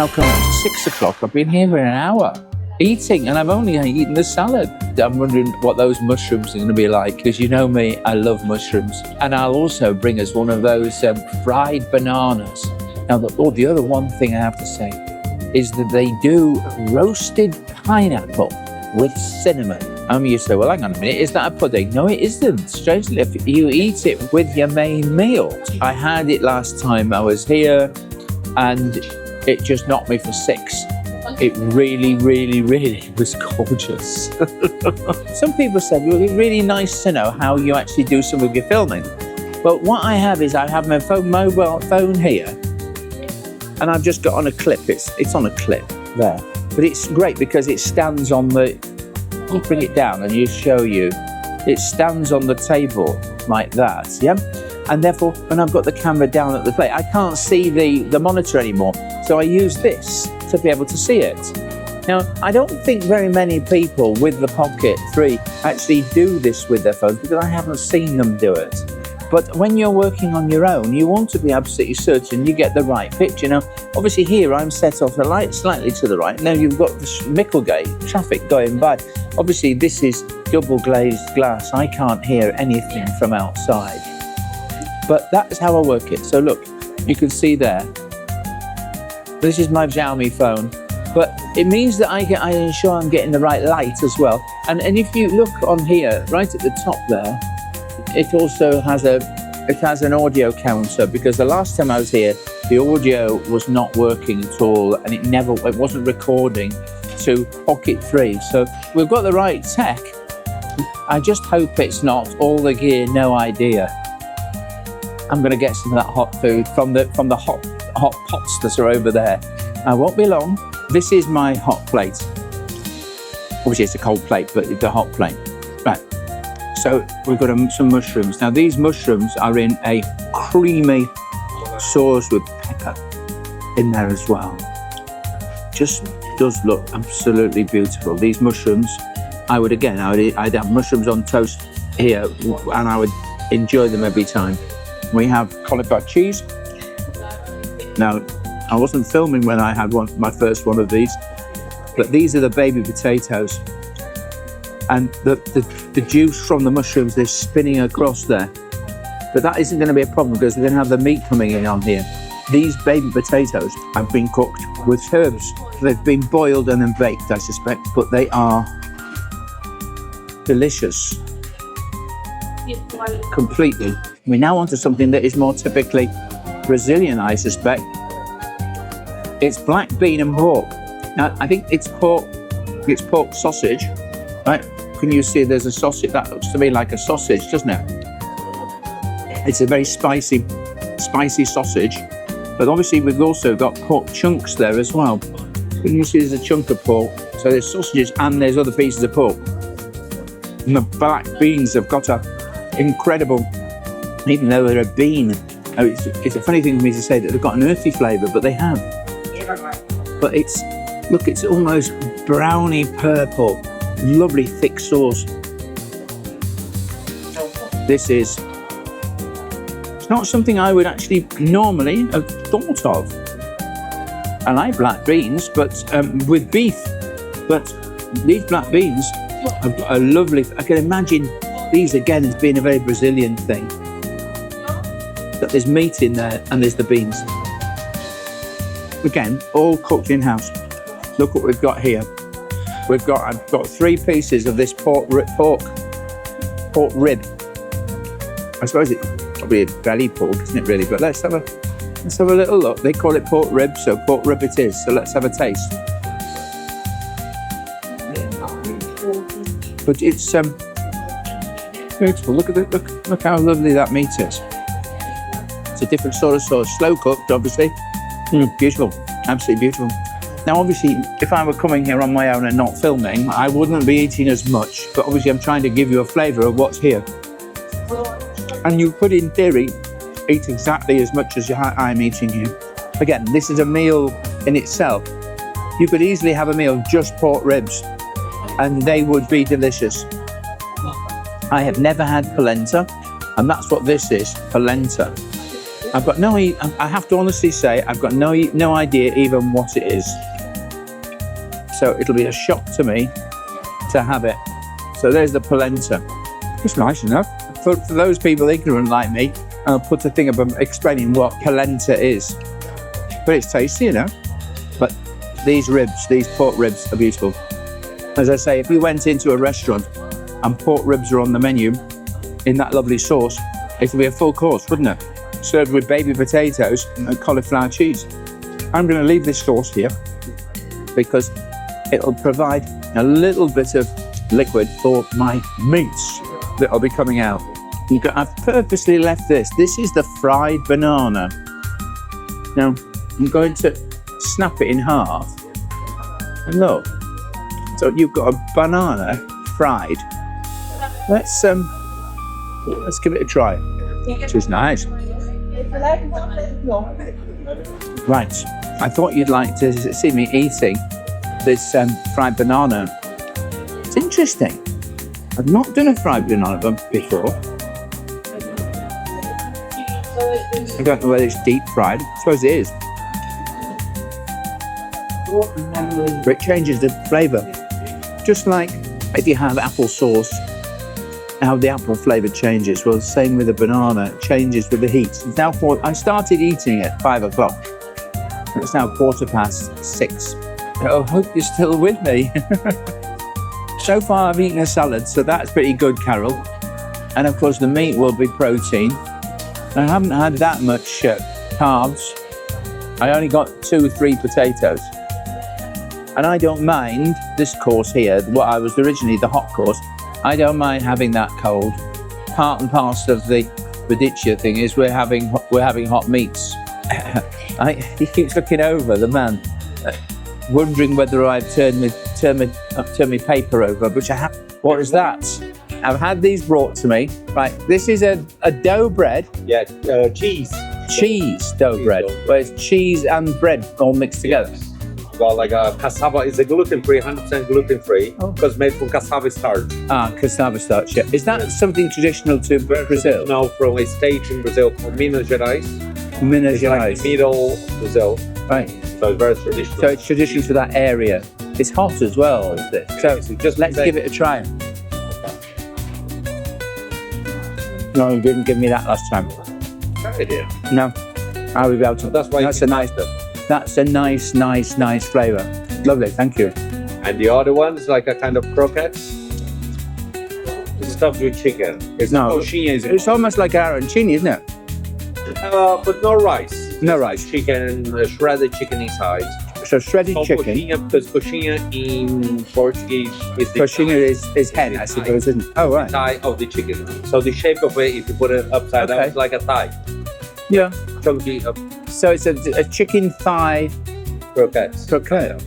now come to 6 o'clock. I've been here for an hour eating, and I've only eaten the salad. I'm wondering what those mushrooms are going to be like, because you know me, I love mushrooms. And I'll also bring us one of those fried bananas. Now, the other one thing I have to say is that they do roasted pineapple with cinnamon. You say, well, hang on a minute, is that a pudding? No, it isn't. Strangely, if you eat it with your main meal. I had it last time I was here, and it just knocked me for 6. It really, really, really was gorgeous. Some people said, well, it's really nice to know how you actually do some of your filming. But what I have is I have my mobile phone here, and I've just got on a clip. It's on a clip there. But it's great because it stands on the... I'll bring it down and you show you. It stands on the table like that, yeah? And therefore, when I've got the camera down at the plate, I can't see the monitor anymore. So I use this to be able to see it. Now, I don't think very many people with the Pocket 3 actually do this with their phones, because I haven't seen them do it. But when you're working on your own, you want to be absolutely certain you get the right picture. Now, obviously here I'm set off the light slightly to the right. Now you've got the Micklegate traffic going by. Obviously this is double glazed glass. I can't hear anything from outside. But that's how I work it. So look, you can see there. This is my Xiaomi phone. But it means that I ensure I'm getting the right light as well. And if you look on here, right at the top there, it also has an audio counter, because the last time I was here, the audio was not working at all, and it wasn't recording to Pocket 3. So we've got the right tech. I just hope it's not all the gear, no idea. I'm going to get some of that hot food from the hot pots that are over there. I won't be long. This is my hot plate. Obviously it's a cold plate, but it's a hot plate. Right. So we've got some mushrooms. Now these mushrooms are in a creamy sauce with pepper in there as well. Just does look absolutely beautiful. These mushrooms, I'd have mushrooms on toast here, and I would enjoy them every time. We have cauliflower cheese. Now, I wasn't filming when I had my first one of these, but these are the baby potatoes. And the juice from the mushrooms is spinning across there. But that isn't going to be a problem, because we're going to have the meat coming in on here. These baby potatoes have been cooked with herbs. They've been boiled and then baked, I suspect, but they are delicious. Completely. We're now onto something that is more typically Brazilian, I suspect. It's black bean and pork. Now, I think it's pork sausage, right? Can you see there's a sausage? That looks to me like a sausage, doesn't it? It's a very spicy sausage, but obviously we've also got pork chunks there as well. Can you see there's a chunk of pork? So there's sausages and there's other pieces of pork. And the black beans have got a incredible, even though they're a bean, it's a funny thing for me to say that they've got an earthy flavour, but they have. But it's almost browny purple, lovely thick sauce. It's not something I would actually normally have thought of. I like black beans, but with beef. But these black beans have got a lovely, I can imagine these again as being a very Brazilian thing. That there's meat in there and there's the beans. Again, all cooked in-house. Look what we've got here. I've got 3 pieces of this pork rib. I suppose it's probably a belly pork, isn't it really? But let's have a little look. They call it pork rib, so pork rib it is. So let's have a taste. But it's beautiful. Look how lovely that meat is. It's a different sort of sauce, slow cooked, obviously. Beautiful, absolutely beautiful. Now, obviously, if I were coming here on my own and not filming, I wouldn't be eating as much. But obviously, I'm trying to give you a flavour of what's here. And you could, in theory, eat exactly as much as I'm eating here. Again, this is a meal in itself. You could easily have a meal of just pork ribs, and they would be delicious. I have never had polenta, and that's what this is, polenta. I've got I have to honestly say, I've got no idea even what it is. So it'll be a shock to me to have it. So there's the polenta. It's nice enough. For those people ignorant like me, I'll put a thing up explaining what polenta is. But it's tasty, you know. But these pork ribs are beautiful. As I say, if we went into a restaurant and pork ribs are on the menu in that lovely sauce, it would be a full course, wouldn't it? Served with baby potatoes and cauliflower cheese. I'm going to leave this sauce here because it'll provide a little bit of liquid for my meats that will be coming out. I've purposely left this. This is the fried banana. Now, I'm going to snap it in half. And look, so you've got a banana fried. Let's give it a try, which is nice. Right, I thought you'd like to see me eating this fried banana. It's interesting. I've not done a fried banana before. I don't know whether it's deep fried. I suppose it is. But it changes the flavour. Just like if you have apple sauce, how the apple flavour changes. Well, the same with the banana, it changes with the heat. It's now I started eating at 5 o'clock. It's now 6:15. I hope you're still with me. So far I've eaten a salad, so that's pretty good, Carol. And of course the meat will be protein. I haven't had that much carbs. I only got 2 or 3 potatoes. And I don't mind this course here, what I was originally the hot course. I don't mind having that cold. Part and parcel of the Rodizio thing is we're having hot meats. He keeps looking over, the man, wondering whether I've turned my paper over, which I have. What is that? I've had these brought to me. Right, this is a dough bread. Yeah, cheese. Cheese dough bread, where it's cheese and bread all mixed together. Yes. Got like a cassava, it's a gluten-free, 100% gluten-free, because made from cassava starch. Cassava starch, yeah. Is that something traditional to Brazil? No, from a state in Brazil called Minas Gerais. Minas It's Gerais. like the middle of Brazil. Right. So it's very traditional. So it's traditional to that area. It's hot as well, is this? So just let's give it a try. No, you didn't give me that last time. No, I will be able to. That's why That's a nice flavour. Lovely, thank you. And the other one is like a kind of croquette. It's stuffed with chicken. It's coxinha. It's almost like arancini, isn't it? But no rice. No rice. Chicken, shredded chicken inside. So shredded chicken. Coxinha, because coxinha in Portuguese is the Coxinha is hen, I suppose, isn't it? Oh, right. thigh of the chicken. So the shape of it, if you put it upside down, it's like a thigh. Yeah. Chunky So it's a chicken thigh croquette.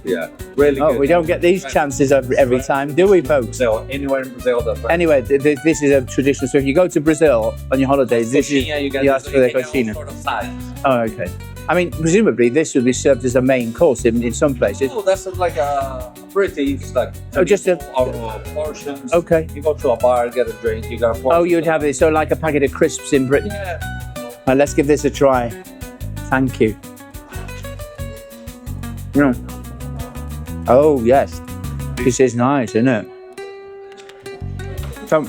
Yeah, really good. We don't get these chances every time, do we, folks? So anywhere in Brazil, that's right. Anyway, this is a traditional. So if you go to Brazil on your holidays, you ask for the coxinha. Sort of size. Oh, okay. I mean, presumably this would be served as a main course in some places. Oh, that's like a pretty, like just a portions. Okay. You go to a bar, get a drink, you got a portion. Oh, you'd have it so like a packet of crisps in Britain. Yeah. Right, let's give this a try. Thank you. Oh yes, this is nice, isn't it? So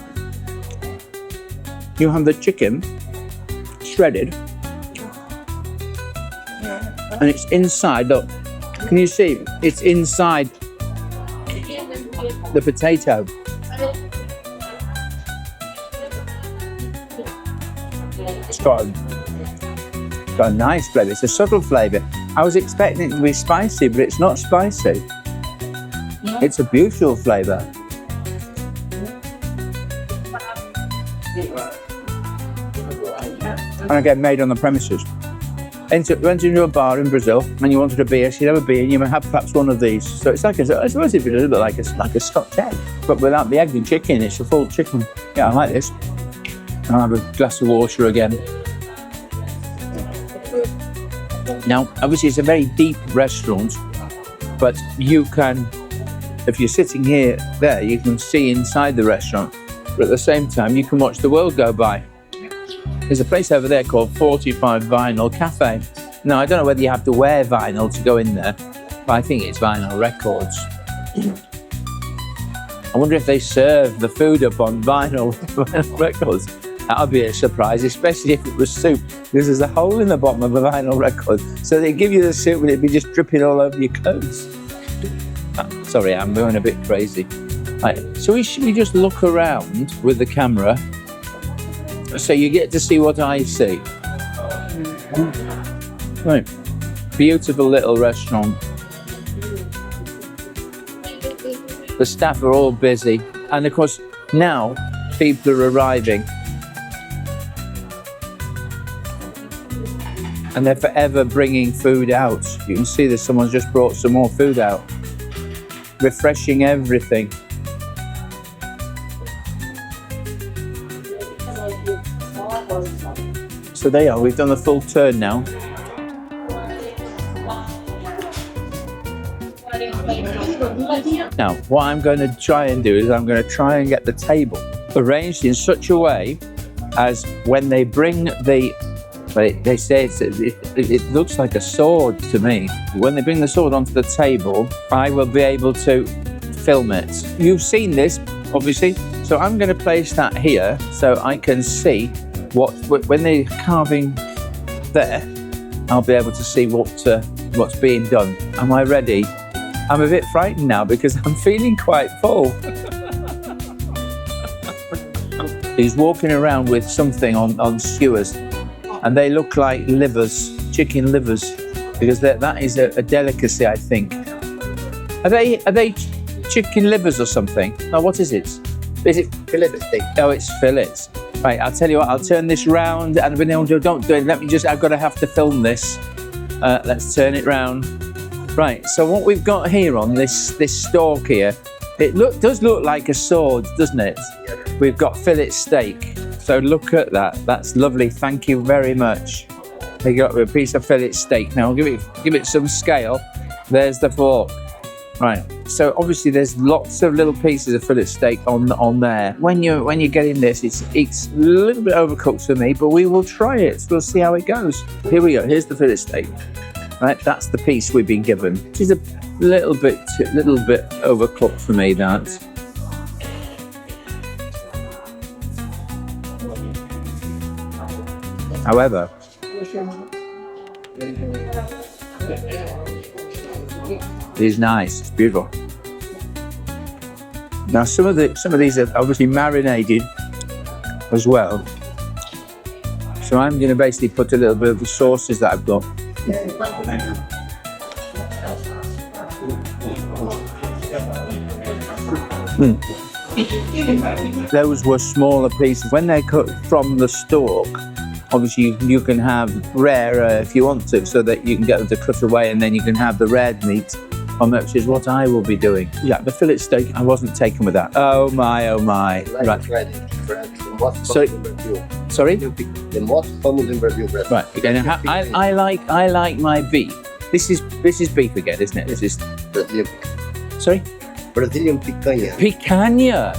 you have the chicken shredded, and it's inside. Look, can you see? It's inside the potato. It's got a nice flavour. It's a subtle flavour. I was expecting it to be spicy, but it's not spicy. It's a beautiful flavour. And again, made on the premises. Went into a bar in Brazil and you wanted a beer, so you'd have a beer and you might have perhaps one of these. So it's like I suppose it's a little bit like a Scotch egg, but without the egg and chicken. It's a full chicken. Yeah, I like this. I'll have a glass of water again. Now, obviously it's a very deep restaurant, but you can, if you're sitting there, you can see inside the restaurant, but at the same time you can watch the world go by. There's a place over there called 45 Vinyl Cafe. Now, I don't know whether you have to wear vinyl to go in there, but I think it's vinyl records. I wonder if they serve the food up on vinyl records. That would be a surprise, especially if it was soup, because there's a hole in the bottom of a vinyl record. So they give you the soup and it'd be just dripping all over your clothes. Sorry, I'm going a bit crazy. Right, so should we just look around with the camera so you get to see what I see? Right, beautiful little restaurant. The staff are all busy, and of course now people are arriving, and they're forever bringing food out. You can see that someone's just brought some more food out, refreshing everything. So there you are, we've done a full turn now. Now, what I'm going to try and do is I'm going to try and get the table arranged in such a way as when they bring the, they say it looks like a sword to me. When they bring the sword onto the table, I will be able to film it. You've seen this, obviously, so I'm going to place that here so I can see when they're carving there, I'll be able to see what's being done. Am I ready? I'm a bit frightened now because I'm feeling quite full. He's walking around with something on skewers, and they look like livers, chicken livers, because that is a delicacy, I think. Are they chicken livers or something? No, what is it? Is it fillet steak? Oh, it's fillets. Right, I'll tell you what, I'll turn this round, and don't do it. I've got to have to film this. Let's turn it round. Right, so what we've got here on this stalk here, it does look like a sword, doesn't it? We've got fillet steak. So look at that. That's lovely. Thank you very much. You got a piece of fillet steak. Now give it some scale. There's the fork. Right. So obviously there's lots of little pieces of fillet steak on there. When you're getting this, it's a little bit overcooked for me, but we will try it. We'll see how it goes. Here we go. Here's the fillet steak. Right, that's the piece we've been given, which is a little bit overcooked for me, that. However, it is nice. It's beautiful. Now, some of these are obviously marinated as well. So I'm going to basically put a little bit of the sauces that I've got. Those were smaller pieces. When they're cut from the stalk, obviously you can have rare if you want to, so that you can get them to cut away, and then you can have the red meat on that, which is what I will be doing. Yeah, the fillet steak, I wasn't taken with that. Oh my. Right. Sorry? The most famous in Brazil bread. Right. Okay. Now, I like my beef. This is beef again, isn't it? This is Brazilian. Sorry? Brazilian picanha. Picanha.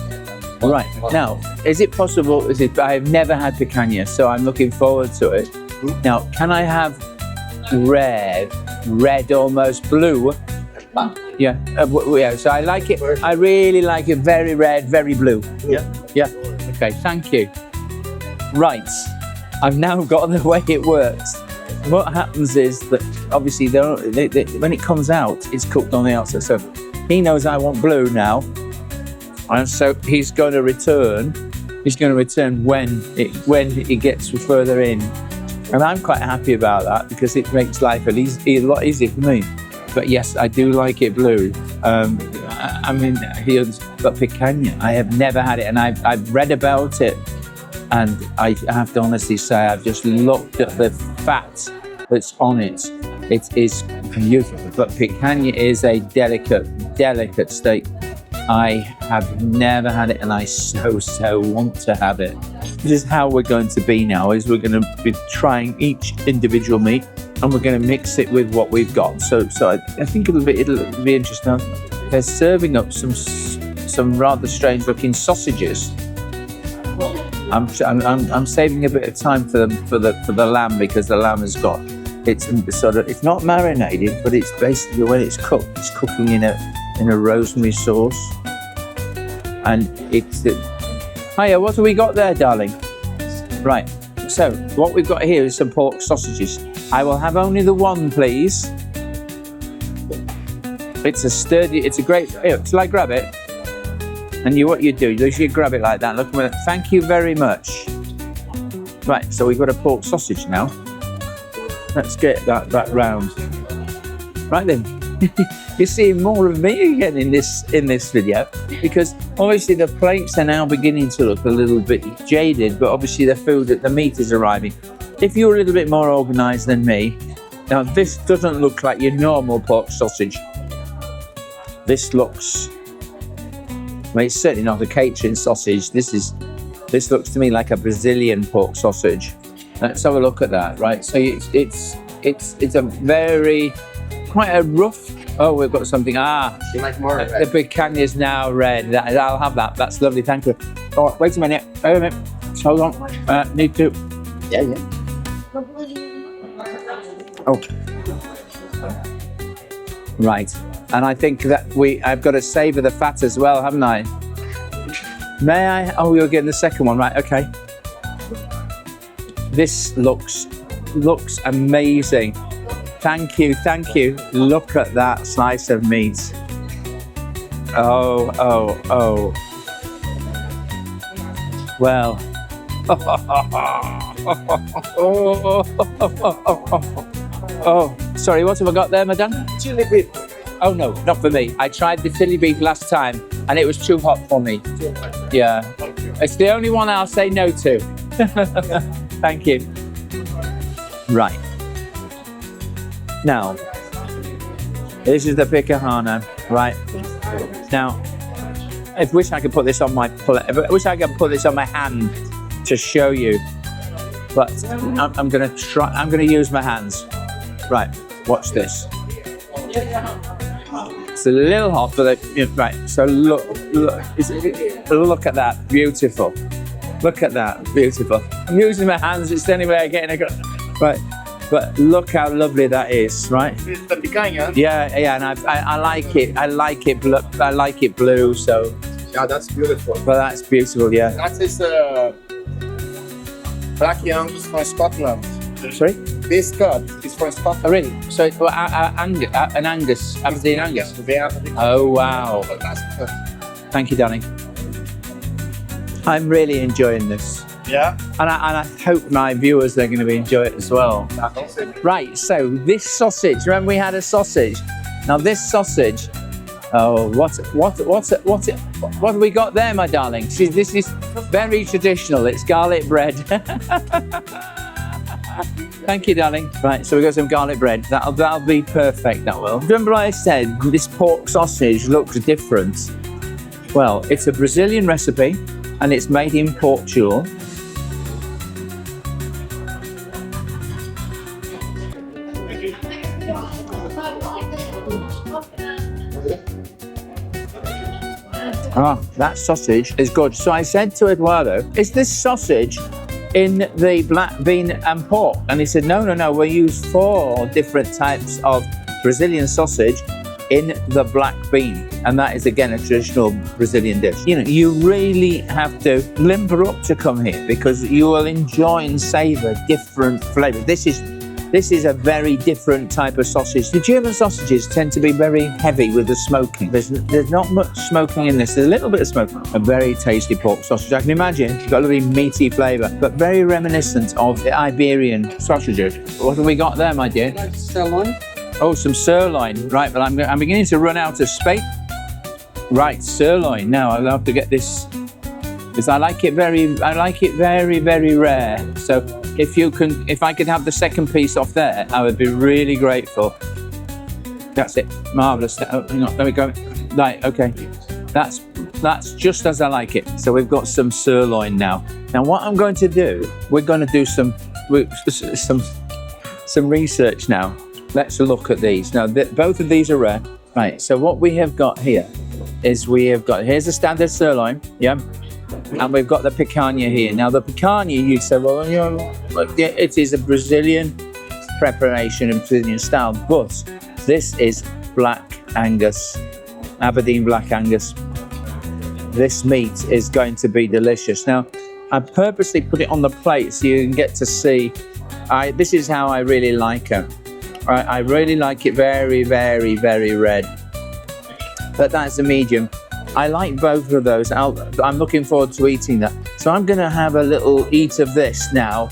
Right. Now, is it possible? I've never had picanha, so I'm looking forward to it. Now, can I have red, almost blue? Yeah. Yeah. So I like it. I really like it. Very red, very blue. Yeah. Yeah. Okay. Thank you. Right. I've now got the way it works. What happens is that obviously when it comes out, it's cooked on the outside. So he knows I want blue now, and so he's going to return. He's going to return when it gets further in, and I'm quite happy about that because it makes life a lot easier for me. But yes, I do like it blue. I mean, here's got picanha. I have never had it, and I've read about it. And I have to honestly say, I've just looked at the fat that's on it. It is beautiful, but picanha is a delicate steak. I have never had it, and I so want to have it. This is how we're going to be now, is we're going to be trying each individual meat, and we're going to mix it with what we've got. So I think it'll be interesting. They're serving up some rather strange looking sausages. I'm saving a bit of time for the lamb because the lamb has got it's not marinated, but it's basically when it's cooked, it's cooking in a rosemary sauce, and it's. Hiya, what have we got there, darling? Right. So what we've got here is some pork sausages. I will have only the one, please. It's a great. Here, shall I grab it? And what you do is you grab it like that. Look, thank you very much. Right, so we've got a pork sausage now. Let's get that round. Right then, you're seeing more of me again in this video, because obviously the plates are now beginning to look a little bit jaded, but obviously the meat is arriving. If you're a little bit more organised than me, now this doesn't look like your normal pork sausage. This looks. Well, it's certainly not a catering sausage. This looks to me like a Brazilian pork sausage. Let's have a look at that, right? So it's a very quite a rough. Oh, we've got something. You like more red? The picanha is now red. I'll have that. That's lovely. Thank you. Oh, wait a minute. Wait a minute. Hold on. Need to. Yeah. Oh. Right. And I think that I've got to savour the fat as well, haven't I? May I? Oh, you're getting the second one, right? Okay. This looks amazing. Thank you. Look at that slice of meat. Oh. Well. Oh, sorry, what have I got there, madame? Chili beef. Oh no, not for me. I tried the chili beef last time and it was too hot for me. Yeah. It's the only one I'll say no to. Thank you. Right. Now, this is the picanha, right? Now, I wish I could put this on my hand to show you, but I'm gonna try. I'm gonna use my hands. Right. Watch this. It's a little hot, but right. So look at that, beautiful. Look at that, beautiful. I'm using my hands. It's the only way I get it. Right, but look how lovely that is, right? It's the picanha. Yeah, and I like it. I like it blue. So. Yeah, that's beautiful. Well, that's beautiful. Yeah. That is Black Angus from Scotland. Sorry. This cut is from Scotland. Oh, really? So it's an Angus, Aberdeen Angus. Yeah, Oh, wow. Thank you, darling. I'm really enjoying this. Yeah. And I hope my viewers are going to enjoy it as well. Right, so this sausage, remember we had a sausage. Now this sausage, oh, what have we got there, my darling? See, this is very traditional. It's garlic bread. Thank you, darling. Right, so we got some garlic bread. That'll be perfect, that will. Remember I said this pork sausage looks different? Well, it's a Brazilian recipe and it's made in Portugal. Ah, that sausage is good. So I said to Eduardo, is this sausage in the black bean and pork? And he said, no, we'll use 4 different types of Brazilian sausage in the black bean. And that is, again, a traditional Brazilian dish. You know, you really have to limber up to come here because you will enjoy and savour different flavours. This is a very different type of sausage. The German sausages tend to be very heavy with the smoking. There's not much smoking in this. There's a little bit of smoking. A very tasty pork sausage. I can imagine it's got a really meaty flavour, but very reminiscent of the Iberian sausages. What have we got there, my dear? Sirloin. Oh, some sirloin. Right, but I'm beginning to run out of space. Right, sirloin. Now I'll have to get this because I like it very, very rare. So if I could have the second piece off there, I would be really grateful. That's it. Marvellous. Oh, hang on, there we go. Right, okay. That's just as I like it. So we've got some sirloin now. Now what I'm going to do, we're going to do some research now. Let's look at these. Now both of these are rare. Right, so what we have got here is here's a standard sirloin, yeah? And we've got the picanha here. Now the picanha, you say, well, you know, look, yeah, it is a Brazilian preparation and Brazilian style, but this is Black Angus, Aberdeen Black Angus. This meat is going to be delicious. Now, I purposely put it on the plate so you can get to see. This is how I really like it. I really like it very, very, very red. But that's a medium. I like both of those. I'm looking forward to eating that. So I'm going to have a little eat of this now.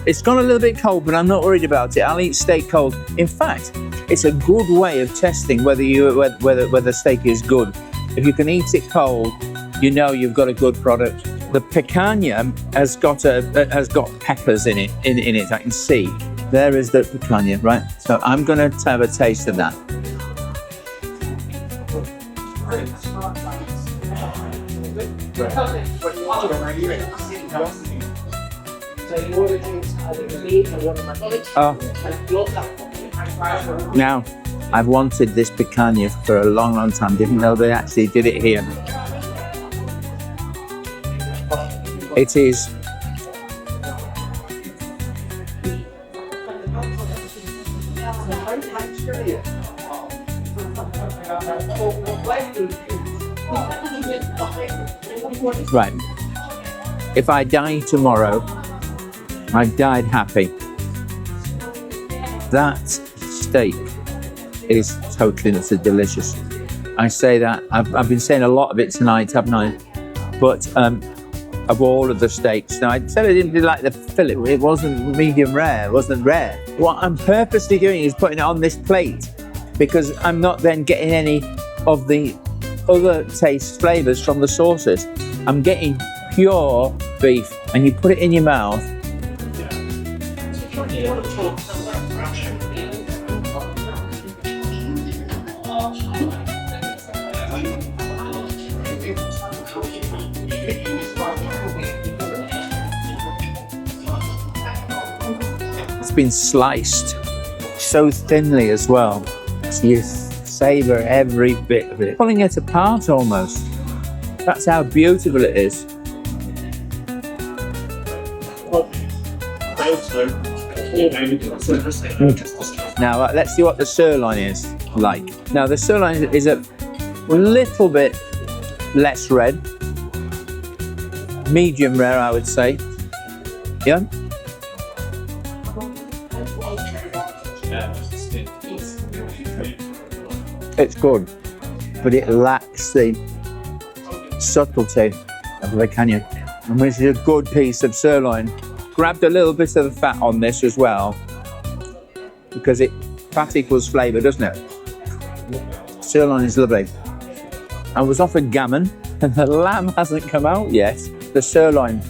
It's gone a little bit cold, but I'm not worried about it. I'll eat steak cold. In fact, it's a good way of testing whether steak is good. If you can eat it cold, you know you've got a good product. The picanha has got peppers in it. I can see. There is the picanha, right? So I'm going to have a taste of that. Now, I've wanted this picanha for a long, long time. Didn't know they actually did it here. It is right. If I die tomorrow, I died happy. That steak is totally delicious. I say that. I've been saying a lot of it tonight, haven't I? But of all of the steaks, now I said I didn't really like the fillet. It wasn't medium rare. It wasn't rare. What I'm purposely doing is putting it on this plate because I'm not then getting any of the other taste flavors from the sauces. I'm getting pure beef, and you put it in your mouth. It's been sliced so thinly as well, so you savor every bit of it, pulling it apart almost. That's how beautiful it is. Now let's see what the sirloin is like. Now the sirloin is a little bit less red, medium rare I would say. Yeah. It's good, but it lacks the subtlety of the picanha, and this is a good piece of sirloin. Grabbed a little bit of the fat on this as well, because fat equals flavour, doesn't it? Sirloin is lovely. I was offered gammon, and the lamb hasn't come out yet. The sirloin.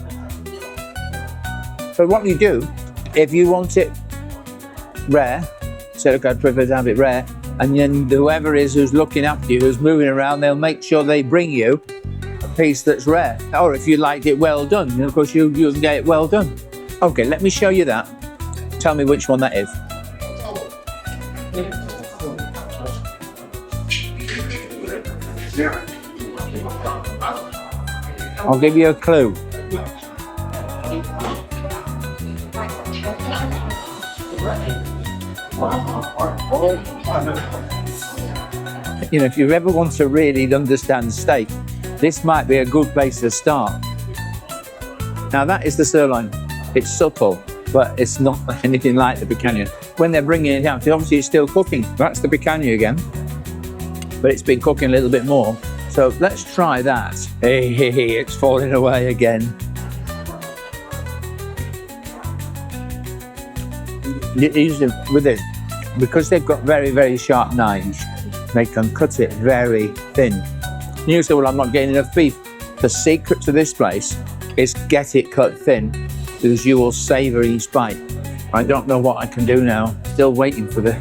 So what you do, if you want it rare, say, look, I'd prefer to have it rare, and then whoever is who's looking after you, who's moving around, they'll make sure they bring you a piece that's rare. Or if you like it well done, and of course you can get it well done. Okay, let me show you that. Tell me which one that is. I'll give you a clue. You know, if you ever want to really understand steak, this might be a good place to start. Now that is the sirloin. It's subtle, but it's not anything like the picanha. When they're bringing it out, obviously it's still cooking. That's the picanha again, but it's been cooking a little bit more. So let's try that. Hey, it's falling away again. Usually with it, because they've got very, very sharp knives, they can cut it very thin. You say, well, I'm not getting enough beef. The secret to this place is get it cut thin, because you will savour each bite. I don't know what I can do now. Still waiting for the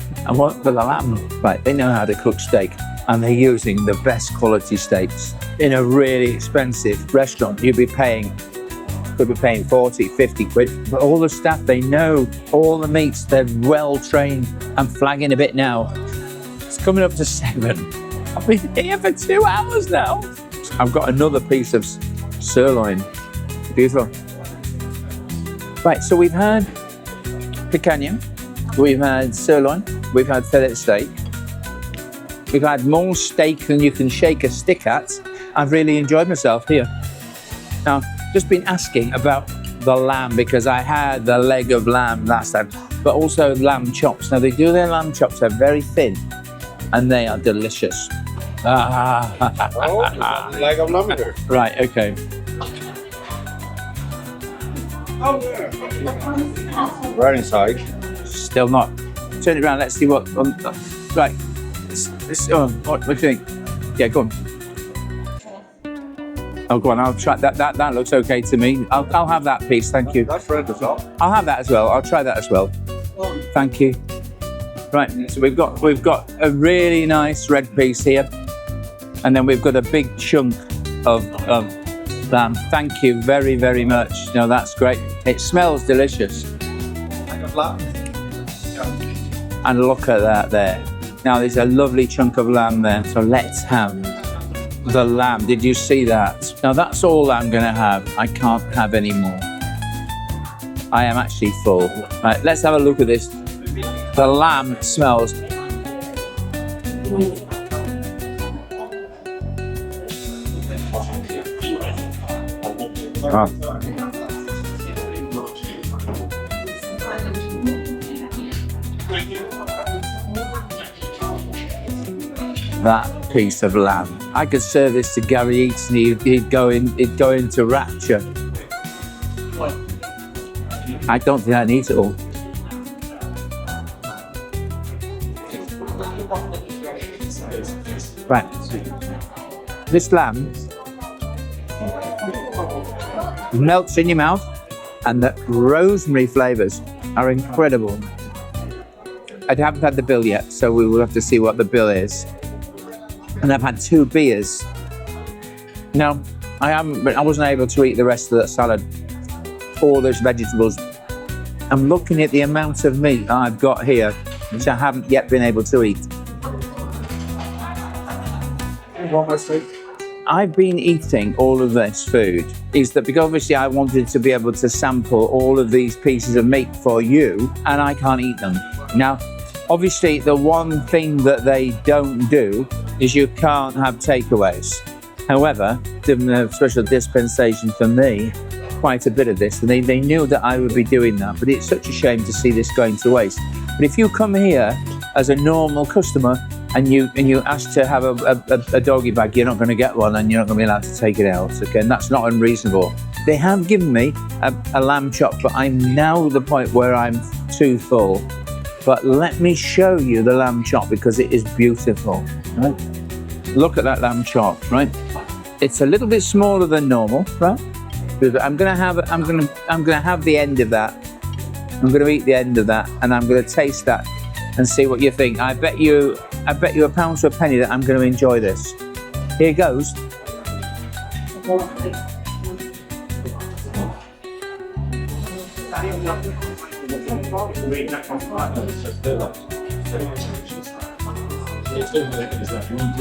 lamb. Right, they know how to cook steak, and they're using the best quality steaks. In a really expensive restaurant, could be paying 40, 50 quid. But all the staff, they know all the meats, they're well trained. I'm flagging a bit now. It's coming up to 7. I've been here for 2 hours now. I've got another piece of Sirloin. Beautiful. Right, so we've had picanha, we've had sirloin, we've had fillet steak, we've had more steak than you can shake a stick at. I've really enjoyed myself here. Now, just been asking about the lamb because I had the leg of lamb last time, but also lamb chops. Now, they do their lamb chops, they're very thin and they are delicious. Oh, like a lumber. Right, okay. Right inside. Still not. Turn it around, let's see what. Right. What do you think? Yeah, go on. Oh, go on, I'll try that. That looks okay to me. I'll have that piece, thank you. That's red as well. I'll have that as well. I'll try that as well. Thank you. Right, so we've got a really nice red piece here. And then we've got a big chunk of lamb. Thank you very, very much. No, that's great. It smells delicious. Like a flat. And look at that there. Now there's a lovely chunk of lamb there. So let's have the lamb. Did you see that? Now that's all I'm gonna have. I can't have any more. I am actually full. Right, let's have a look at this. The lamb smells. Oh. That piece of lamb. I could serve this to Gary Heath and he'd go into rapture. I don't think I need it all. Right. This lamb melts in your mouth, and the rosemary flavours are incredible. I haven't had the bill yet, so we will have to see what the bill is. And I've had 2 beers. No, I wasn't able to eat the rest of that salad, all those vegetables. I'm looking at the amount of meat I've got here, which I haven't yet been able to eat. I've been eating all of this food is that because obviously I wanted to be able to sample all of these pieces of meat for you, and I can't eat them. Now, obviously the one thing that they don't do is you can't have takeaways. However, given a special dispensation for me, quite a bit of this, and they knew that I would be doing that, but it's such a shame to see this going to waste. But if you come here as a normal customer and you ask to have a doggy bag, you're not going to get one and you're not going to be allowed to take it out, okay? And that's not unreasonable. They have given me a lamb chop, but I'm now at the point where I'm too full. But let me show you the lamb chop because it is beautiful, right? Look at that lamb chop, right? It's a little bit smaller than normal, right? I'm gonna have the end of that. I'm gonna eat the end of that, and I'm gonna taste that and see what you think. I bet you a pound to a penny that I'm gonna enjoy this. Here goes.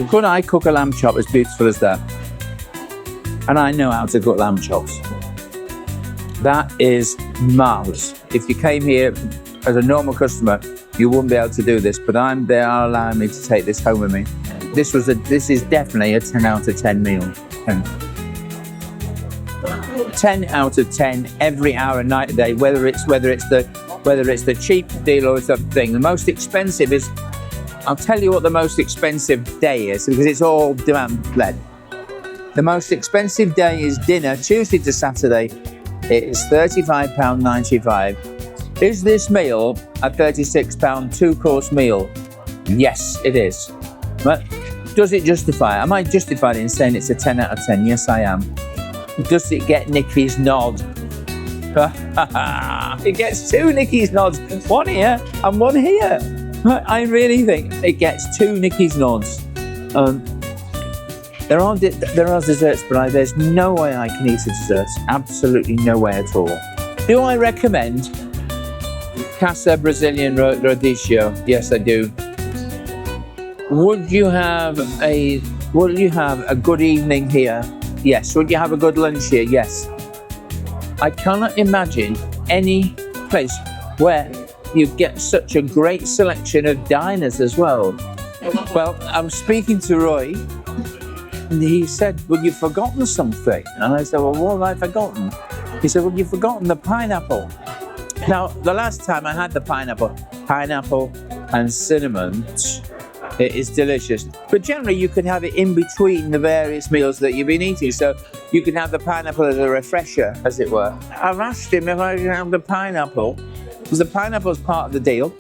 Could I cook a lamb chop as beautiful as that? And I know how to cook lamb chops. That is marvellous. If you came here as a normal customer, you wouldn't be able to do this, but they are allowing me to take this home with me. This is definitely a 10 out of 10 meal. 10 out of 10 every hour, night and day, whether it's the cheap deal or something. The most expensive is, I'll tell you what the most expensive day is, because it's all demand-led. The most expensive day is dinner, Tuesday to Saturday. It is £35.95. Is this meal a £36 2-course meal? Yes, it is. But does it justify it? Am I justified in saying it's a 10 out of 10? Yes, I am. Does it get Nikki's nod? It gets 2 Nikki's nods. One here and one here. I really think it gets 2 Nikki's nods. There are desserts, but there's no way I can eat the desserts. Absolutely no way at all. Do I recommend CASA Brazilian Rodizio? Yes, I do. Would you have a good evening here Yes. Would you have a good lunch here? Yes. I cannot imagine any place where you get such a great selection of diners as well. Well, I'm speaking to Roy, and he said, well, you've forgotten something. And I said, well, what have I forgotten? He said, well, you've forgotten the pineapple. Now, the last time I had the pineapple and cinnamon, it is delicious. But generally, you can have it in between the various meals that you've been eating. So you can have the pineapple as a refresher, as it were. I've asked him if I can have the pineapple, because the pineapple's part of the deal.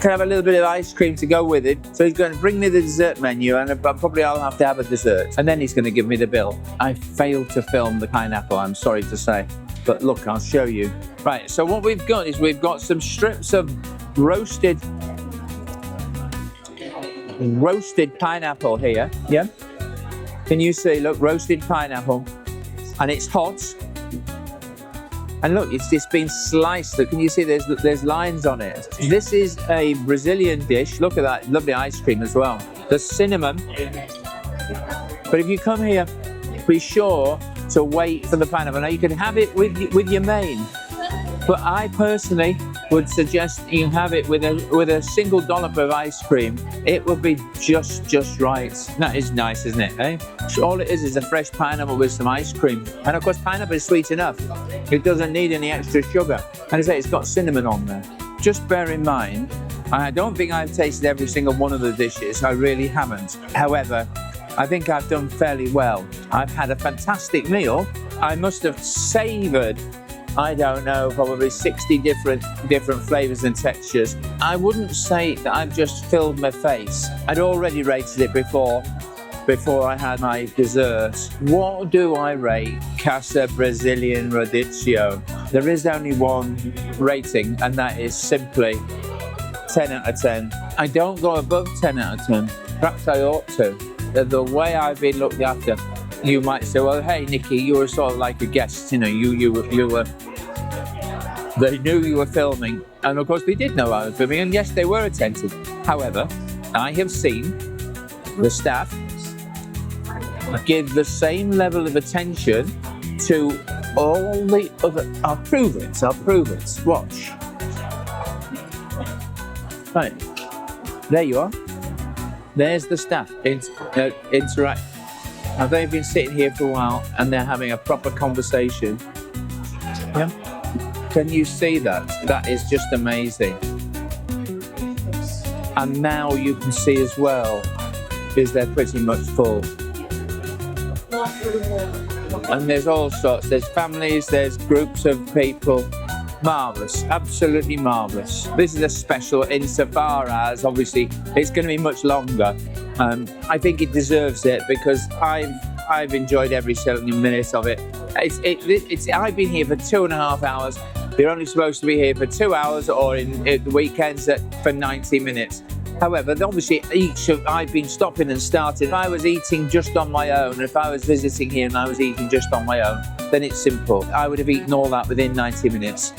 Can have a little bit of ice cream to go with it. So he's going to bring me the dessert menu, and probably I'll have to have a dessert. And then he's going to give me the bill. I failed to film the pineapple, I'm sorry to say. But look, I'll show you. Right, so what we've got is we've got some strips of roasted pineapple here. Yeah? Can you see, look, roasted pineapple. And it's hot. And look, it's just been sliced. Can you see there's lines on it? This is a Brazilian dish. Look at that, lovely ice cream as well. The cinnamon. But if you come here, be sure to wait for the pineapple. Now you can have it with your main. But I personally would suggest you have it with a single dollop of ice cream. It would be just right. That is nice, isn't it, eh? So all it is a fresh pineapple with some ice cream. And of course, pineapple is sweet enough. It doesn't need any extra sugar. And I say it's got cinnamon on there. Just bear in mind, I don't think I've tasted every single one of the dishes. I really haven't. However, I think I've done fairly well. I've had a fantastic meal. I must have savoured, I don't know, probably 60 different flavours and textures. I wouldn't say that I've just filled my face. I'd already rated it before I had my dessert. What do I rate CASA Brazilian Rodizio? There is only one rating, and that is simply 10 out of 10. I don't go above 10 out of 10. Perhaps I ought to. The way I've been looked after, you might say, well, hey, Nikki, you were sort of like a guest, you know, you were, they knew you were filming. And of course, they did know I was filming, and yes, they were attentive. However, I have seen the staff give the same level of attention to all the other, I'll prove it, watch. Right, there you are. There's the staff, interact. Now they've been sitting here for a while and they're having a proper conversation. Yeah. Can you see that? That is just amazing. And now you can see as well, is they're pretty much full. And there's all sorts, there's families, there's groups of people. Marvellous, absolutely marvellous. This is a special insofar as, obviously, it's going to be much longer. I think it deserves it because I've enjoyed every single minute of it. I've been here for 2.5 hours. They're only supposed to be here for 2 hours, or in the weekends for 90 minutes. However, obviously, I've been stopping and starting. If I was eating just on my own, if I was visiting here and I was eating just on my own, then it's simple. I would have eaten all that within 90 minutes.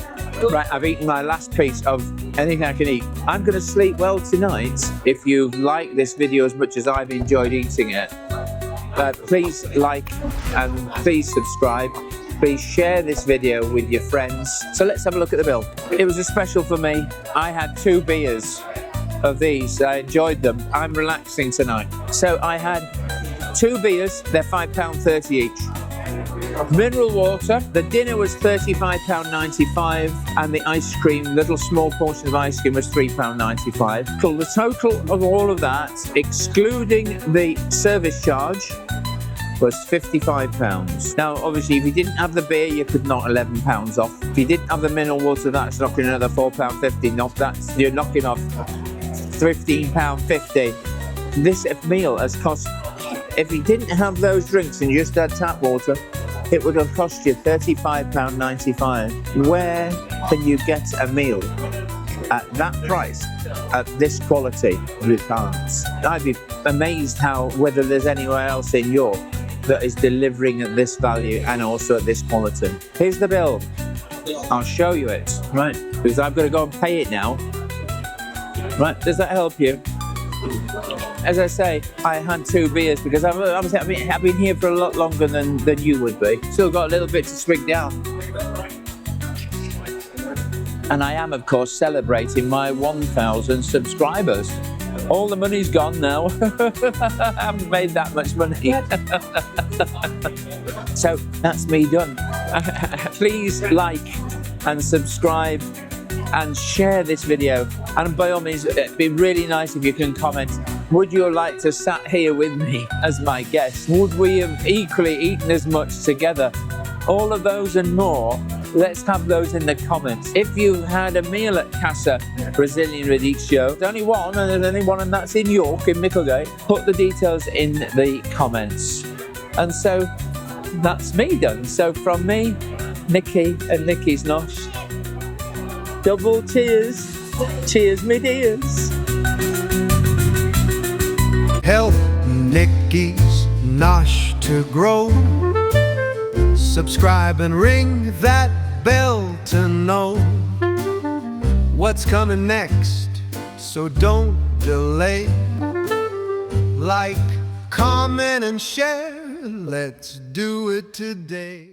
Right, I've eaten my last piece of anything I can eat. I'm going to sleep well tonight. If you like this video as much as I've enjoyed eating it, please like and please subscribe. Please share this video with your friends. So let's have a look at the bill. It was a special for me. I had 2 beers of these. I enjoyed them. I'm relaxing tonight. So I had 2 beers. They're £5.30 each. Mineral water. The dinner was £35.95, and the ice cream, little small portion of ice cream, was £3.95. So the total of all of that, excluding the service charge, was £55. Now, obviously, if you didn't have the beer, you could knock £11 off. If you didn't have the mineral water, that's knocking another £4.50 off. You're knocking off £15.50. This meal has cost, if you didn't have those drinks and you just had tap water, it would have cost you £35.95. Where can you get a meal at that price, at this quality? You can't. I'd be amazed whether there's anywhere else in Europe that is delivering at this value and also at this quality. Here's the bill. I'll show you it, right? Because I've got to go and pay it now. Right, does that help you? as I say, I had 2 beers because I've been here for a lot longer than you would be. Still got a little bit to swig down. And I am, of course, celebrating my 1,000 subscribers. All the money's gone now. I haven't made that much money. So that's me done. Please like and subscribe and share this video. And by all means, it'd be really nice if you can comment. Would you like to sat here with me as my guest? Would we have equally eaten as much together? All of those and more, let's have those in the comments. If you've had a meal at CASA Brazilian Rodizio, there's only one, and that's in York, in Micklegate. Put the details in the comments. And so that's me done. So from me, Nikki and Nikki's Nosh, double cheers. Cheers, me dears. Help Nikki's Nosh to grow. Subscribe and ring that bell to know what's coming next, so don't delay. Like, comment and share, let's do it today.